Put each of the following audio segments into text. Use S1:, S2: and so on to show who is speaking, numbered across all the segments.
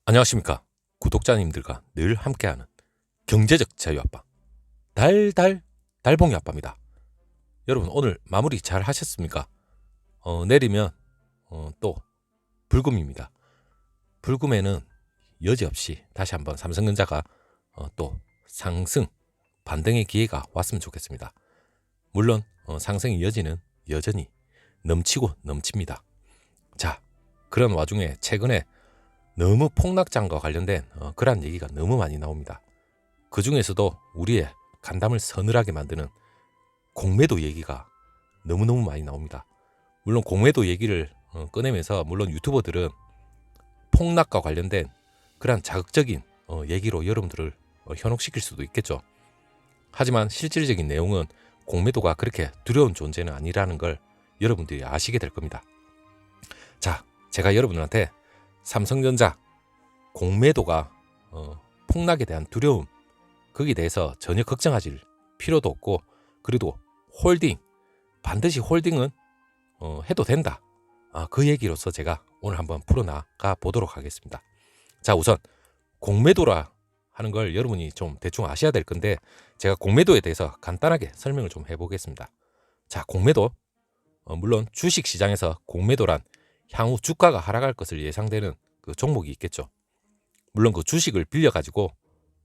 S1: 안녕하십니까. 구독자님들과 늘 함께하는 경제적 자유아빠 달달 달봉이 아빠입니다. 여러분 오늘 마무리 잘 하셨습니까? 내리면 또 불금입니다. 불금에는 여지없이 다시 한번 삼성전자가 또 상승 반등의 기회가 왔으면 좋겠습니다. 물론 상승의 여지는 여전히 넘치고 넘칩니다. 자, 그런 와중에 최근에 너무 폭락장과 관련된 그러한 얘기가 너무 많이 나옵니다. 그 중에서도 우리의 간담을 서늘하게 만드는 공매도 얘기가 너무너무 많이 나옵니다. 물론 공매도 얘기를 꺼내면서 물론 유튜버들은 폭락과 관련된 그러한 자극적인 얘기로 여러분들을 현혹시킬 수도 있겠죠. 하지만 실질적인 내용은 공매도가 그렇게 두려운 존재는 아니라는 걸 여러분들이 아시게 될 겁니다. 자, 제가 여러분들한테 삼성전자 공매도가 폭락에 대한 두려움 거기에 대해서 전혀 걱정하실 필요도 없고, 그래도 홀딩 반드시 홀딩은 해도 된다, 그 얘기로서 제가 오늘 한번 풀어나가 보도록 하겠습니다. 자, 우선 공매도라 하는 걸 여러분이 좀 대충 아셔야 될 건데 제가 공매도에 대해서 간단하게 설명을 좀 해보겠습니다. 자, 공매도 물론 주식시장에서 공매도란 향후 주가가 하락할 것을 예상되는 그 종목이 있겠죠. 물론 그 주식을 빌려가지고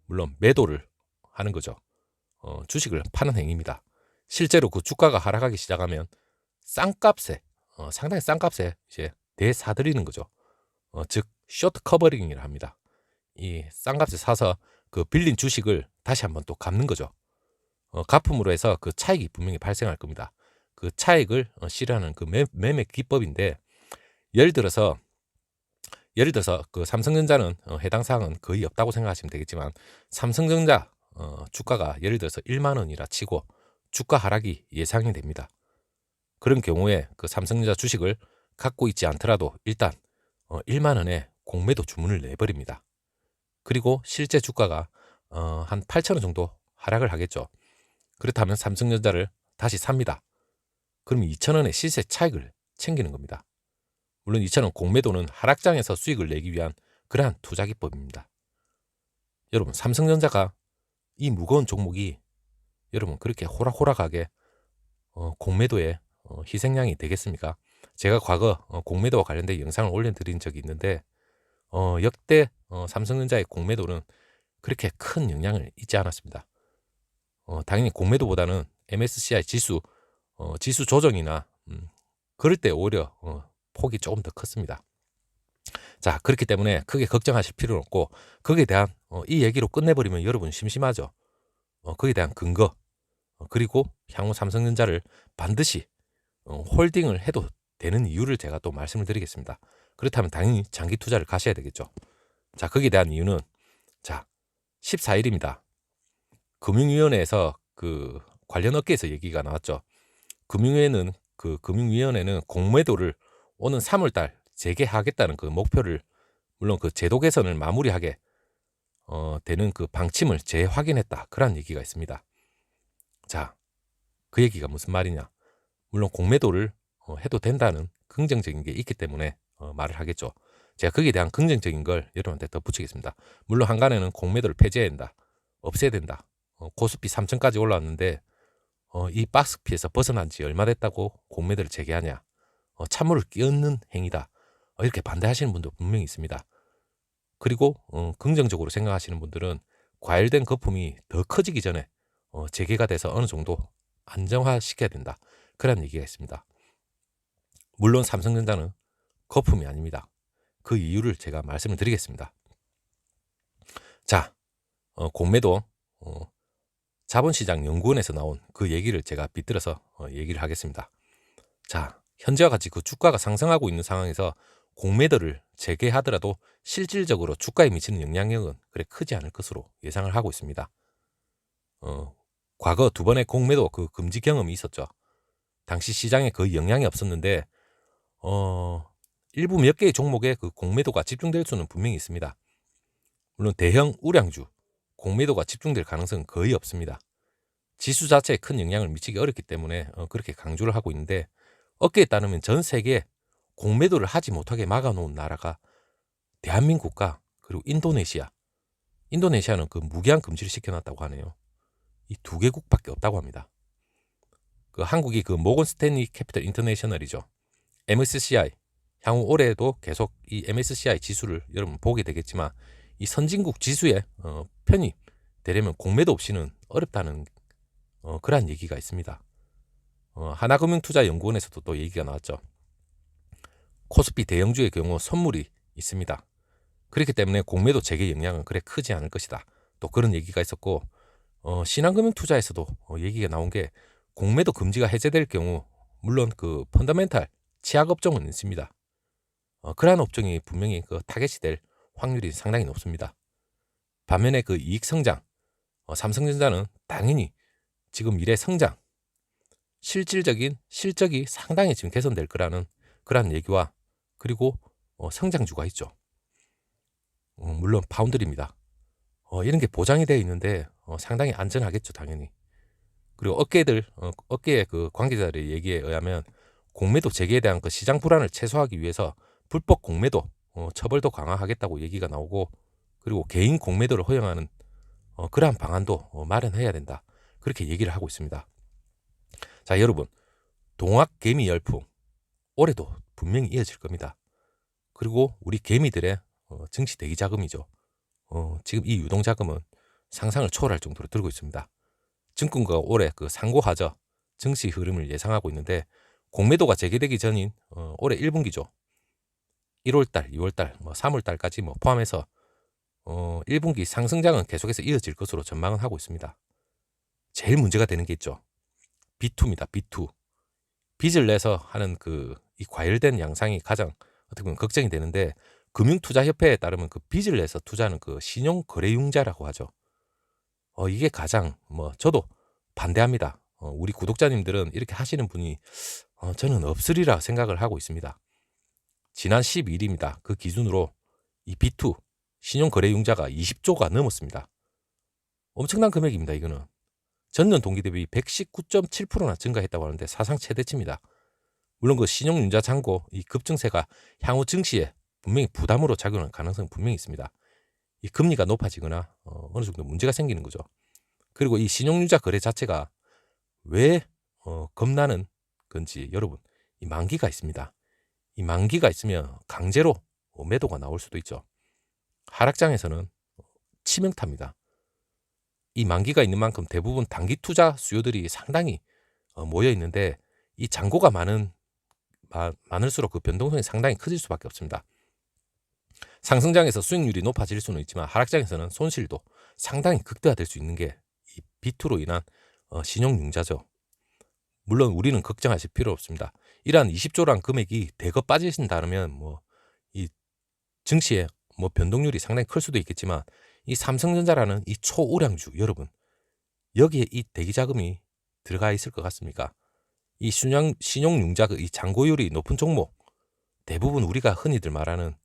S1: 물론 매도를 하는 거죠. 주식을 파는 행위입니다. 실제로 그 주가가 하락하기 시작하면 싼값에 상당히 싼 값에 이제 대사들이는 거죠. 즉 쇼트 커버링이라 합니다. 이 싼 값에 사서 그 빌린 주식을 다시 한번 또 갚는 거죠. 갚음으로 해서 그 차익이 분명히 발생할 겁니다. 그 차익을 실현하는 그 매매 기법인데, 예를 들어서 그 삼성전자는 해당 사항은 거의 없다고 생각하시면 되겠지만, 삼성전자 주가가 예를 들어서 1만 원이라 치고 주가 하락이 예상이 됩니다. 그런 경우에 그 삼성전자 주식을 갖고 있지 않더라도 일단 1만 원에 공매도 주문을 내버립니다. 그리고 실제 주가가 한 8천 원 정도 하락을 하겠죠. 그렇다면 삼성전자를 다시 삽니다. 그럼 2천 원의 시세 차익을 챙기는 겁니다. 물론 2천 원 공매도는 하락장에서 수익을 내기 위한 그러한 투자 기법입니다. 여러분, 삼성전자가 이 무거운 종목이 여러분 그렇게 호락호락하게 공매도에 희생양이 되겠습니까? 제가 과거 공매도와 관련된 영상을 올려드린 적이 있는데 역대 삼성전자의 공매도는 그렇게 큰 영향을 잊지 않았습니다. 당연히 공매도보다는 MSCI 지수 지수 조정이나 그럴 때 오히려 폭이 조금 더 컸습니다. 자, 그렇기 때문에 크게 걱정하실 필요는 없고, 거기에 대한 이 얘기로 끝내버리면 여러분 심심하죠. 거기에 대한 근거 그리고 향후 삼성전자를 반드시 홀딩을 해도 되는 이유를 제가 또 말씀을 드리겠습니다. 그렇다면 당연히 장기 투자를 가셔야 되겠죠. 자, 거기에 대한 이유는 자 14일입니다. 금융위원회에서 그 관련 업계에서 얘기가 나왔죠. 금융위원회는 공매도를 오는 3월달 재개하겠다는 그 목표를, 물론 그 제도 개선을 마무리하게 되는 그 방침을 재확인했다, 그런 얘기가 있습니다. 자, 그 얘기가 무슨 말이냐? 물론 공매도를 해도 된다는 긍정적인 게 있기 때문에 말을 하겠죠. 제가 거기에 대한 긍정적인 걸 여러분한테 덧붙이겠습니다. 물론 한간에는 공매도를 폐지해야 된다, 없애야 된다. 코스피 3천까지 올라왔는데 이 박스피에서 벗어난 지 얼마 됐다고 공매도를 재개하냐? 찬물을 끼얹는 행위다, 이렇게 반대하시는 분도 분명히 있습니다. 그리고 긍정적으로 생각하시는 분들은 과열된 거품이 더 커지기 전에 재개가 돼서 어느 정도 안정화시켜야 된다, 그런 얘기가 있습니다. 물론 삼성전자는 거품이 아닙니다. 그 이유를 제가 말씀을 드리겠습니다. 자, 공매도 자본시장 연구원에서 나온 그 얘기를 제가 빗들어서 얘기를 하겠습니다. 자, 현재와 같이 그 주가가 상승하고 있는 상황에서 공매도를 재개하더라도 실질적으로 주가에 미치는 영향력은 그래 크지 않을 것으로 예상을 하고 있습니다. 과거 두 번의 공매도 그 금지 경험이 있었죠. 당시 시장에 거의 영향이 없었는데 일부 몇 개의 종목에 그 공매도가 집중될 수는 분명히 있습니다. 물론 대형 우량주 공매도가 집중될 가능성은 거의 없습니다. 지수 자체에 큰 영향을 미치기 어렵기 때문에 그렇게 강조를 하고 있는데, 업계에 따르면 전 세계에 공매도를 하지 못하게 막아놓은 나라가 대한민국과 그리고 인도네시아는 그 무기한 금지를 시켜놨다고 하네요. 이 두 개국밖에 없다고 합니다. 그 한국이 그 모건 스탠리 캐피털 인터내셔널이죠. MSCI 향후 올해도 계속 이 MSCI 지수를 여러분 보게 되겠지만 이 선진국 지수에 편입되려면 공매도 없이는 어렵다는 그러한 얘기가 있습니다. 하나금융투자연구원에서도 또 얘기가 나왔죠. 코스피 대형주의 경우 선물이 있습니다. 그렇기 때문에 공매도 재개 영향은 그래 크지 않을 것이다. 또 그런 얘기가 있었고 신한금융투자에서도 얘기가 나온 게 공매도 금지가 해제될 경우 물론 그 펀더멘탈 치약 업종은 있습니다. 그러한 업종이 분명히 그 타겟이 될 확률이 상당히 높습니다. 반면에 그 이익 성장, 삼성전자는 당연히 지금 미래 성장, 실질적인 실적이 상당히 지금 개선될 거라는 그러한 얘기와 그리고 성장주가 있죠. 물론 파운드리입니다. 이런 게 보장이 되어 있는데 상당히 안전하겠죠, 당연히. 그리고 업계의 그 관계자들의 얘기에 의하면 공매도 재개에 대한 그 시장 불안을 최소화하기 위해서 불법 공매도 처벌도 강화하겠다고 얘기가 나오고 그리고 개인 공매도를 허용하는 그러한 방안도 마련해야 된다. 그렇게 얘기를 하고 있습니다. 자, 여러분, 동학 개미 열풍 올해도 분명히 이어질 겁니다. 그리고 우리 개미들의 증시 대기 자금이죠. 지금 이 유동 자금은 상상을 초월할 정도로 들고 있습니다. 증권가가 올해 그 상고하저 증시 흐름을 예상하고 있는데 공매도가 재개되기 전인 올해 1분기죠. 1월달, 2월달, 3월달까지 포함해서 1분기 상승장은 계속해서 이어질 것으로 전망은 하고 있습니다. 제일 문제가 되는 게 있죠. B2입니다. B2. 빚을 내서 하는 이 과열된 양상이 가장 어떻게 보면 걱정이 되는데 금융투자협회에 따르면 그 빚을 내서 투자하는 그 신용거래융자라고 하죠. 이게 가장 저도 반대합니다. 우리 구독자님들은 이렇게 하시는 분이 저는 없으리라 생각을 하고 있습니다. 지난 12일입니다. 그 기준으로 이 B2 신용거래융자가 20조가 넘었습니다. 엄청난 금액입니다. 이거는 전년 동기 대비 119.7%나 증가했다고 하는데 사상 최대치입니다. 물론 그 신용융자 잔고 이 급증세가 향후 증시에 분명히 부담으로 작용할 가능성이 분명히 있습니다. 이 금리가 높아지거나 어느 정도 문제가 생기는 거죠. 그리고 이 신용융자 거래 자체가 왜 겁나는 건지 여러분 이 만기가 있습니다. 이 만기가 있으면 강제로 매도가 나올 수도 있죠. 하락장에서는 치명타입니다. 이 만기가 있는 만큼 대부분 단기 투자 수요들이 상당히 모여 있는데 이 잔고가 많을수록 그 변동성이 상당히 커질 수밖에 없습니다. 상승장에서 수익률이 높아질 수는 있지만 하락장에서는 손실도 상당히 극대화될 수 있는 게 이 B2로 인한 신용융자죠. 물론 우리는 걱정하실 필요 없습니다. 이러한 20조란 금액이 대거 빠지신다면 이 증시에 변동률이 상당히 클 수도 있겠지만 이 삼성전자라는 이 초우량주 여러분 여기에 이 대기자금이 들어가 있을 것 같습니까? 이 신용융자 이 잔고율이 높은 종목 대부분 우리가 흔히들 말하는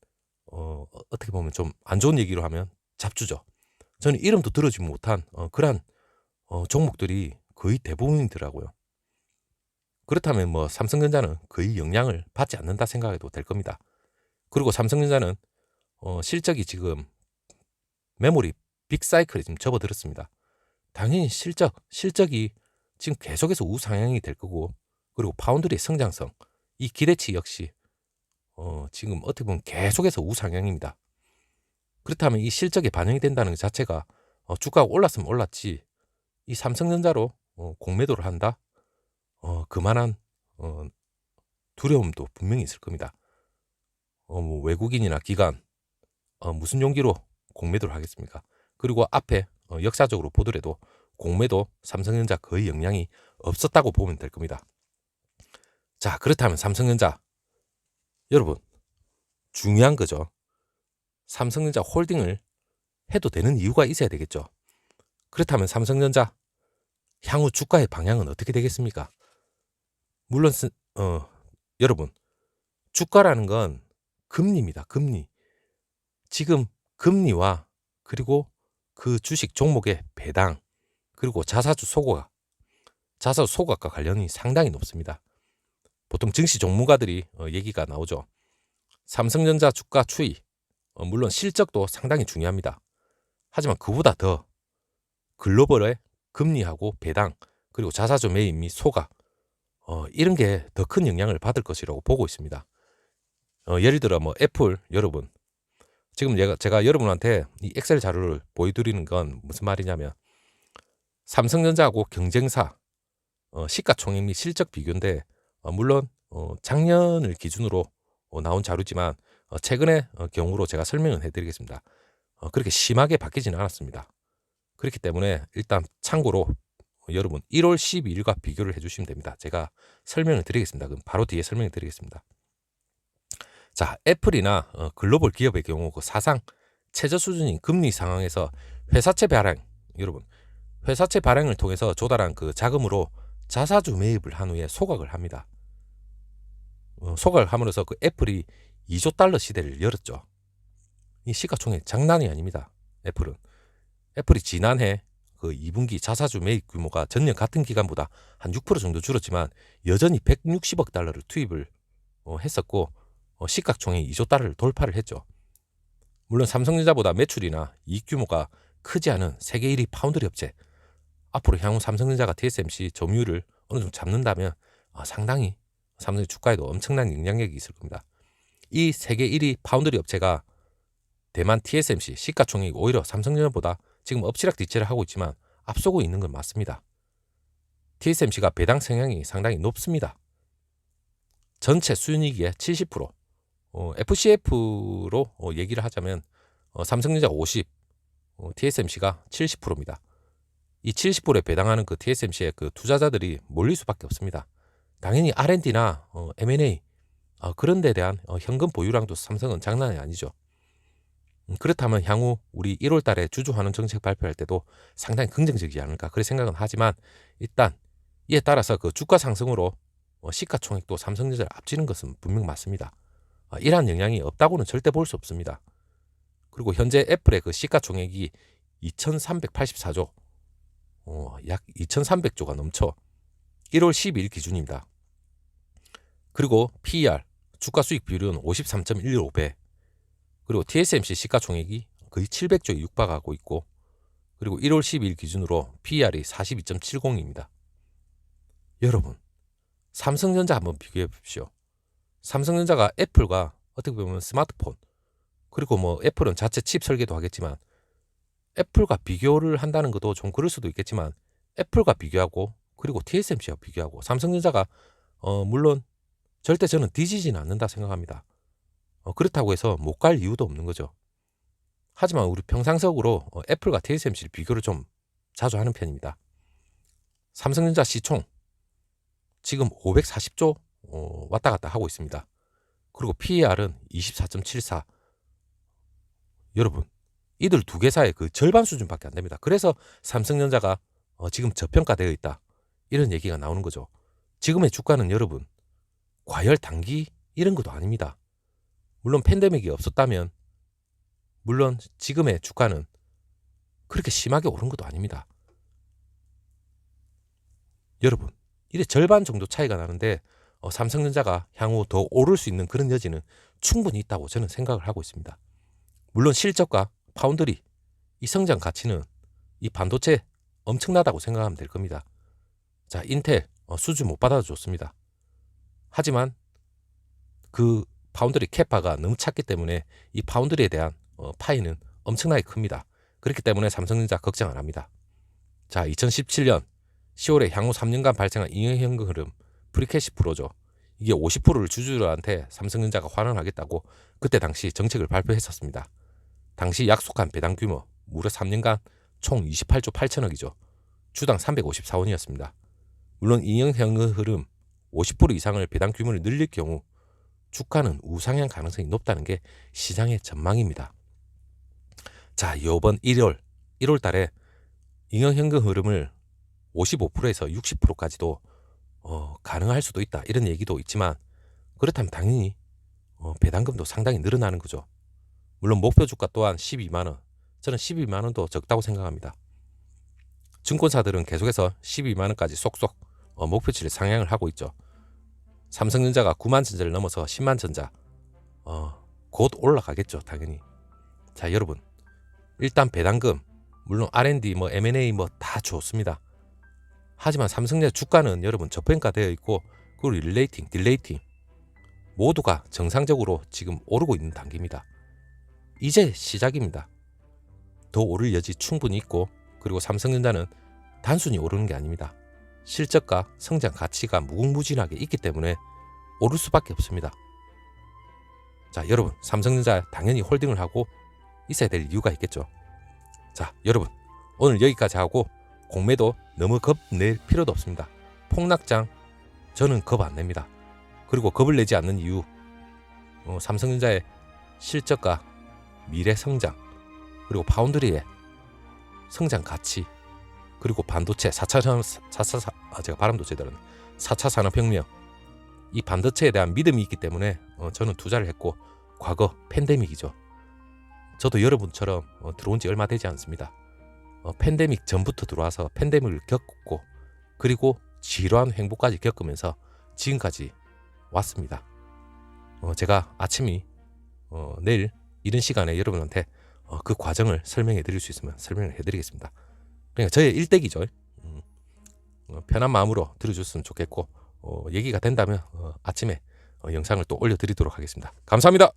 S1: 어떻게 보면 좀 안 좋은 얘기로 하면 잡주죠. 저는 이름도 들어주지 못한 그러한 종목들이 거의 대부분이더라고요. 그렇다면 삼성전자는 거의 영향을 받지 않는다 생각해도 될 겁니다. 그리고 삼성전자는 실적이 지금 메모리 빅사이클에 지금 접어들었습니다. 당연히 실적이 지금 계속해서 우상향이 될 거고 그리고 파운드리의 성장성 이 기대치 역시 지금 어떻게 보면 계속해서 우상향입니다. 그렇다면 이 실적에 반영이 된다는 것 자체가 주가가 올랐으면 올랐지 이 삼성전자로 공매도를 한다? 그만한 두려움도 분명히 있을 겁니다. 외국인이나 기관 무슨 용기로 공매도를 하겠습니까? 그리고 앞에 역사적으로 보더라도 공매도 삼성전자 거의 영향이 없었다고 보면 될 겁니다. 자, 그렇다면 삼성전자 여러분 중요한 거죠. 삼성전자 홀딩을 해도 되는 이유가 있어야 되겠죠. 그렇다면 삼성전자 향후 주가의 방향은 어떻게 되겠습니까? 물론 여러분 주가라는 건 금리입니다. 금리. 지금 금리와 그리고 그 주식 종목의 배당 그리고 자사주 소각과 관련이 상당히 높습니다. 보통 증시 전문가들이 얘기가 나오죠. 삼성전자 주가 추이 물론 실적도 상당히 중요합니다. 하지만 그보다 더 글로벌의 금리하고 배당 그리고 자사주 매입 및 소각 이런 게 더 큰 영향을 받을 것이라고 보고 있습니다. 예를 들어 뭐 애플 여러분 지금 제가 여러분한테 이 엑셀 자료를 보여드리는 건 무슨 말이냐면 삼성전자하고 경쟁사 시가총액 및 실적 비교인데 물론 작년을 기준으로 나온 자료지만 최근의 경우로 제가 설명을 해드리겠습니다. 그렇게 심하게 바뀌지는 않았습니다. 그렇기 때문에 일단 참고로 여러분 1월 12일과 비교를 해주시면 됩니다. 제가 설명을 드리겠습니다. 그럼 바로 뒤에 설명을 드리겠습니다. 자, 애플이나 글로벌 기업의 경우 그 사상 최저 수준인 금리 상황에서 회사채 발행, 여러분 회사채 발행을 통해서 조달한 그 자금으로 자사주 매입을 한 후에 소각을 합니다. 소각을 함으로써 그 애플이 2조 달러 시대를 열었죠. 이 시가총액 장난이 아닙니다. 애플이 지난해 그 2분기 자사주 매입 규모가 전년 같은 기간보다 한 6% 정도 줄었지만 여전히 160억 달러를 투입을 했었고 시가총액 2조 달러를 돌파를 했죠. 물론 삼성전자보다 매출이나 이익 규모가 크지 않은 세계 1위 파운드리 업체 앞으로 향후 삼성전자가 TSMC 점유율을 어느 정도 잡는다면 상당히 삼성의 주가에도 엄청난 영향력이 있을 겁니다. 이 세계 1위 파운드리 업체가 대만 TSMC 시가총액이 오히려 삼성전자보다 지금 엎치락뒤치락 하고 있지만 앞서고 있는 건 맞습니다. TSMC가 배당 성향이 상당히 높습니다. 전체 순이익의 70%, FCF로 얘기를 하자면 삼성전자 50, TSMC가 70%입니다. 이 70%에 배당하는 그 TSMC의 그 투자자들이 몰릴 수밖에 없습니다. 당연히 R&D나 M&A 그런 데 대한 현금 보유량도 삼성은 장난이 아니죠. 그렇다면 향후 우리 1월 달에 주주환원 정책 발표할 때도 상당히 긍정적이지 않을까 그렇게 생각은 하지만 일단 이에 따라서 그 주가 상승으로 시가총액도 삼성전자를 앞지는 것은 분명 맞습니다. 이러한 영향이 없다고는 절대 볼 수 없습니다. 그리고 현재 애플의 그 시가총액이 2384조 약 2300조가 넘쳐 1월 12일 기준입니다. 그리고 PER 주가 수익 비율은 53.115배 그리고 TSMC 시가총액이 거의 700조에 육박하고 있고 그리고 1월 12일 기준으로 PER이 42.70입니다. 여러분 삼성전자 한번 비교해 보십시오. 삼성전자가 애플과 어떻게 보면 스마트폰 그리고 뭐 애플은 자체 칩 설계도 하겠지만 애플과 비교를 한다는 것도 좀 그럴 수도 있겠지만 애플과 비교하고 그리고 TSMC와 비교하고 삼성전자가 물론 절대 저는 뒤지지는 않는다 생각합니다. 그렇다고 해서 못 갈 이유도 없는 거죠. 하지만 우리 평상적으로 애플과 TSMC를 비교를 좀 자주 하는 편입니다. 삼성전자 시총 지금 540조 왔다 갔다 하고 있습니다. 그리고 PER은 24.74. 여러분 이들 두 개사의 그 절반 수준밖에 안 됩니다. 그래서 삼성전자가 지금 저평가되어 있다. 이런 얘기가 나오는 거죠. 지금의 주가는 여러분 과열 단기 이런 것도 아닙니다. 물론 팬데믹이 없었다면 물론 지금의 주가는 그렇게 심하게 오른 것도 아닙니다. 여러분 이래 절반 정도 차이가 나는데 삼성전자가 향후 더 오를 수 있는 그런 여지는 충분히 있다고 저는 생각을 하고 있습니다. 물론 실적과 파운드리 이 성장 가치는 이 반도체 엄청나다고 생각하면 될 겁니다. 자, 인텔 수주 못 받아도 좋습니다. 하지만 그 파운드리 캐파가 너무 작기 때문에 이 파운드리에 대한 파이는 엄청나게 큽니다. 그렇기 때문에 삼성전자 걱정 안 합니다. 자, 2017년 10월에 향후 3년간 발생한 잉여현금 흐름 프리캐시 프로죠. 이게 50%를 주주들한테 삼성전자가 환원하겠다고 그때 당시 정책을 발표했었습니다. 당시 약속한 배당 규모 무려 3년간 총 28조 8천억이죠. 주당 354원이었습니다. 물론 잉여현금 흐름 50% 이상을 배당 규모를 늘릴 경우 주가는 우상향 가능성이 높다는 게 시장의 전망입니다. 자, 이번 1월 달에 잉여현금 흐름을 55%에서 60%까지도 가능할 수도 있다. 이런 얘기도 있지만 그렇다면 당연히 배당금도 상당히 늘어나는 거죠. 물론 목표 주가 또한 12만 원. 저는 12만 원도 적다고 생각합니다. 증권사들은 계속해서 12만 원까지 쏙쏙 목표치를 상향을 하고 있죠. 삼성전자가 9만 전자를 넘어서 10만 전자 곧 올라가겠죠. 당연히. 자, 여러분, 일단 배당금, 물론 R&D, M&A 다 좋습니다. 하지만 삼성전자 주가는 여러분 저평가되어 있고, 그리고 릴레이팅, 딜레이팅 모두가 정상적으로 지금 오르고 있는 단계입니다. 이제 시작입니다. 더 오를 여지 충분히 있고, 그리고 삼성전자는 단순히 오르는 게 아닙니다. 실적과 성장 가치가 무궁무진하게 있기 때문에 오를 수밖에 없습니다. 자, 여러분, 삼성전자 당연히 홀딩을 하고 있어야 될 이유가 있겠죠. 자, 여러분, 오늘 여기까지 하고 공매도 너무 겁낼 필요도 없습니다. 폭락장 저는 겁 안 냅니다. 그리고 겁을 내지 않는 이유, 삼성전자의 실적과 미래 성장, 그리고 파운드리의 성장 가치, 그리고 반도체 4차 산업혁명, 이 반도체에 대한 믿음이 있기 때문에 저는 투자를 했고, 과거 팬데믹이죠. 저도 여러분처럼 들어온 지 얼마 되지 않습니다. 팬데믹 전부터 들어와서 팬데믹을 겪고, 그리고 지루한 행보까지 겪으면서 지금까지 왔습니다. 제가 아침이 내일 이런 시간에 여러분한테 그 과정을 설명해 드릴 수 있으면 설명을 해드리겠습니다. 그러니까 저의 일대기죠. 편한 마음으로 들어줬으면 좋겠고, 얘기가 된다면 아침에 영상을 또 올려드리도록 하겠습니다. 감사합니다.